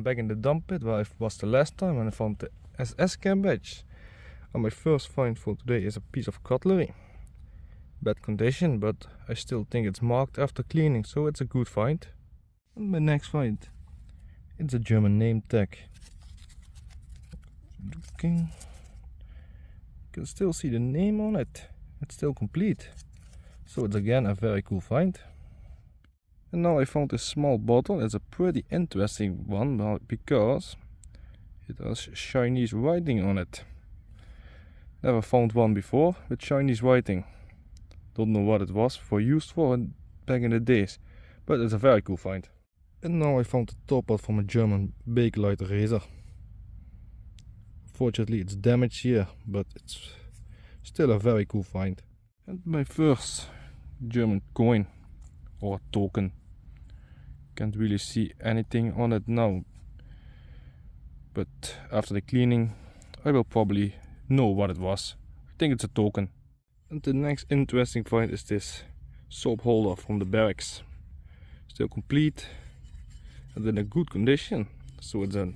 back in the dump pit where I was the last time and I found the SS cam badge. And my first find for today is a piece of cutlery. Bad condition, but I still think it's marked after cleaning, so it's a good find. And my next find, it's a German name tag. Looking, you can still see the name on it. It's still complete. So it's again a very cool find. And now I found this small bottle. It's a pretty interesting one because it has Chinese writing on it. Never found one before with Chinese writing. Don't know what it was used for back in the days, but it's a very cool find. And now I found the top part from a German Bakelite razor. Fortunately it's damaged here, but it's still a very cool find. And my first German coin or token. Can't really see anything on it now, but after the cleaning I will probably know what it was. I think it's a token. And the next interesting find is this soap holder from the barracks. Still complete and in a good condition, so it's a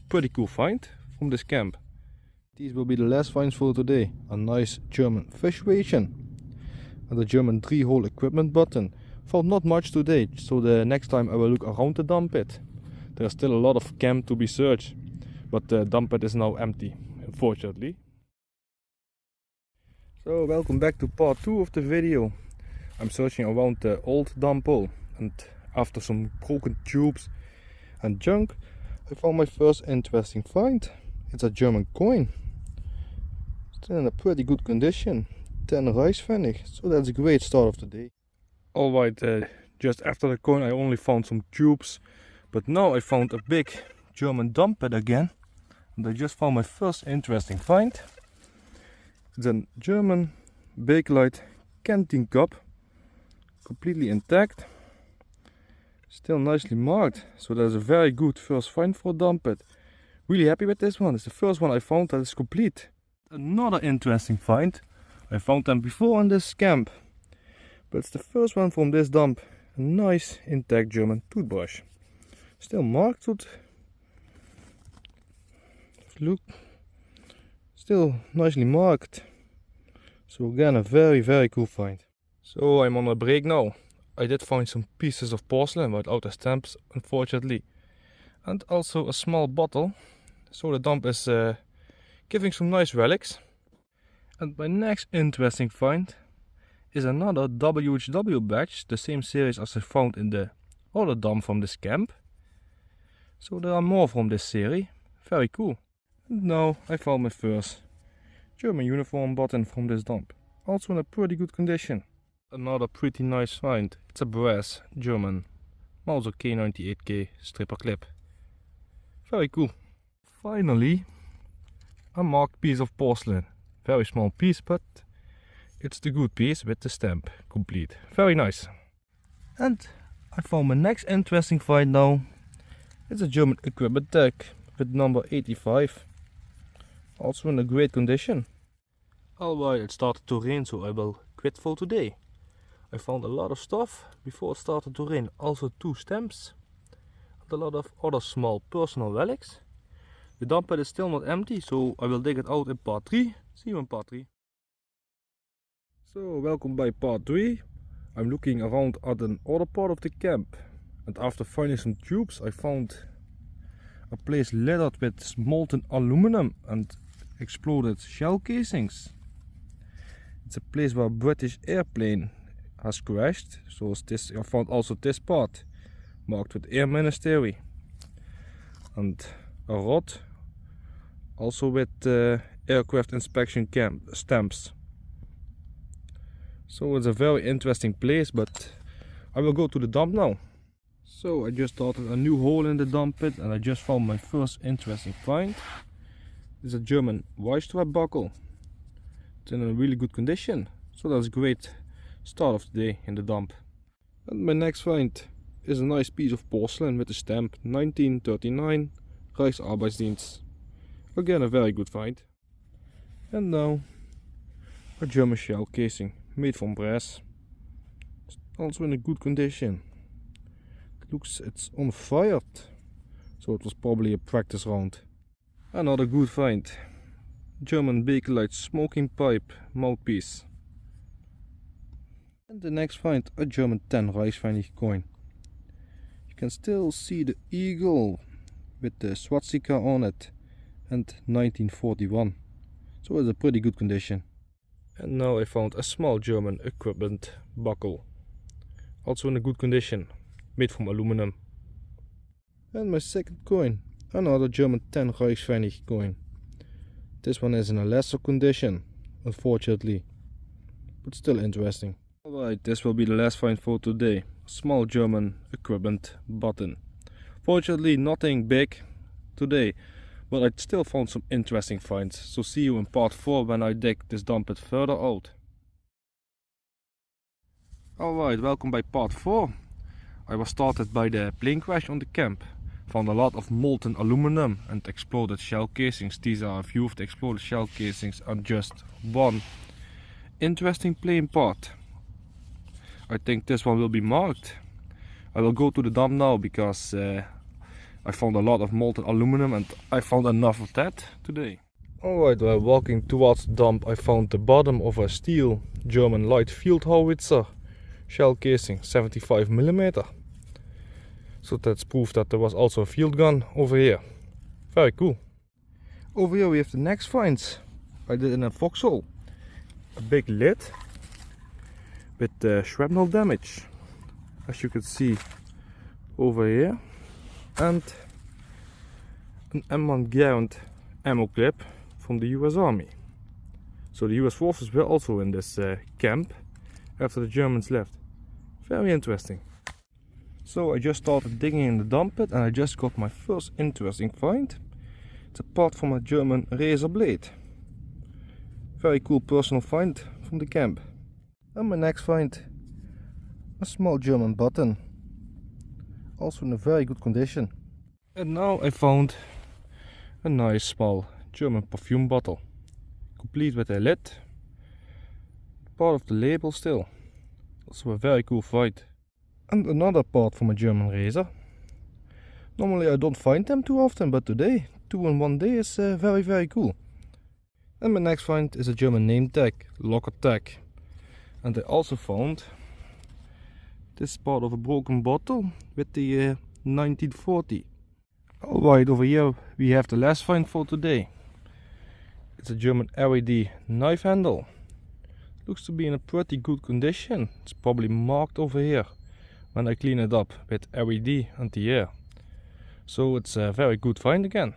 pretty cool find from this camp. These will be the last finds for today. A nice German fish ration and a German 3-hole equipment button. Found not much today, so the next time I will look around the dump pit. There's still a lot of camp to be searched, but the dump pit is now empty, unfortunately. So welcome back to part 2 of the video. I'm searching around the old dump hole, and after some broken tubes and junk, I found my first interesting find. It's a German coin. Still in a pretty good condition. 10 Reichspfennig, so that's a great start of the day. Alright, just after the coin I only found some tubes, but now I found a big German dump pit again, and I just found my first interesting find. It's a German Bakelite canteen cup, completely intact, still nicely marked, so that's a very good first find for a dump pit. Really happy with this one. It's the first one I found that is complete. Another interesting find, I found them before in this camp. But it's the first one from this dump. A nice intact German toothbrush. Still marked with, look, still nicely marked. So again a very cool find. So I'm on a break now. I did find some pieces of porcelain without the stamps, unfortunately. And also a small bottle. So the dump is giving some nice relics. And my next interesting find is another WHW badge, the same series as I found in the other dump from this camp. So there are more from this series, very cool. And now I found my first German uniform button from this dump, also in a pretty good condition. Another pretty nice find, it's a brass German Mauser K98K stripper clip. Very cool. Finally a marked piece of porcelain, very small piece, but it's the good piece with the stamp complete. Very nice. And I found my next interesting find now. It's a German equipment tag with number 85. Also in a great condition. Alright, it started to rain, so I will quit for today. I found a lot of stuff before it started to rain. Also 2 stamps and a lot of other small personal relics. The dump pit is still not empty, so I will dig it out in part 3. See you in part 3. So welcome by part 3. I'm looking around at another part of the camp, and after finding some tubes I found a place littered with molten aluminum and exploded shell casings. It's a place where a British airplane has crashed, so this, I found also this part marked with Air Ministry, and a rod also with aircraft inspection camp stamps. So it's a very interesting place, but I will go to the dump now. So I just started a new hole in the dump pit and I just found my first interesting find. It's a German Y-strap buckle. It's in a really good condition, so that's a great start of the day in the dump. And my next find is a nice piece of porcelain with the stamp 1939 Reichsarbeitsdienst. Again a very good find. And now a German shell casing made from brass. It's also in a good condition. It looks it's unfired, so it was probably a practice round. Another good find. German Bakelite smoking pipe mouthpiece. And the next find, a German 10 Reichspfennig coin. You can still see the eagle with the swastika on it, and 1941. So it's a pretty good condition. And now I found a small German equipment buckle, also in a good condition, made from aluminum. And my second coin, another German 10 Reichspfennig coin. This one is in a lesser condition, unfortunately, but still interesting. Alright, this will be the last find for today. A small German equipment button. Fortunately nothing big today, but I still found some interesting finds. So see you in part 4 when I dig this dump pit further out. Alright, welcome by part 4. I was started by the plane crash on the camp. Found a lot of molten aluminum and exploded shell casings. These are a few of the exploded shell casings and just one interesting plane part. I think this one will be marked. I will go to the dump now because I found a lot of molten aluminum and I found enough of that today. Alright, while walking towards the dump I found the bottom of a steel German light field howitzer shell casing, 75mm. So that's proof that there was also a field gun over here. Very cool. Over here we have the next finds. I did in a foxhole. A big lid with shrapnel damage, as you can see over here. And an M1 Garand ammo clip from the US Army. So the US forces were also in this camp after the Germans left. Very interesting. So I just started digging in the dump pit and I just got my first interesting find. It's a part from a German razor blade. Very cool personal find from the camp. And my next find, a small German button. Also in a very good condition. And now I found a nice small German perfume bottle. Complete with a lid. Part of the label still. Also a very cool find. And another part from a German razor. Normally I don't find them too often, but today, 2 in 1 day is very cool. And my next find is a German name tag, locker tag. And I also found this part of a broken bottle with the 1940. Alright, over here we have the last find for today. It's a German LED knife handle. Looks to be in a pretty good condition. It's probably marked over here when I clean it up with LED anti-air. So it's a very good find again.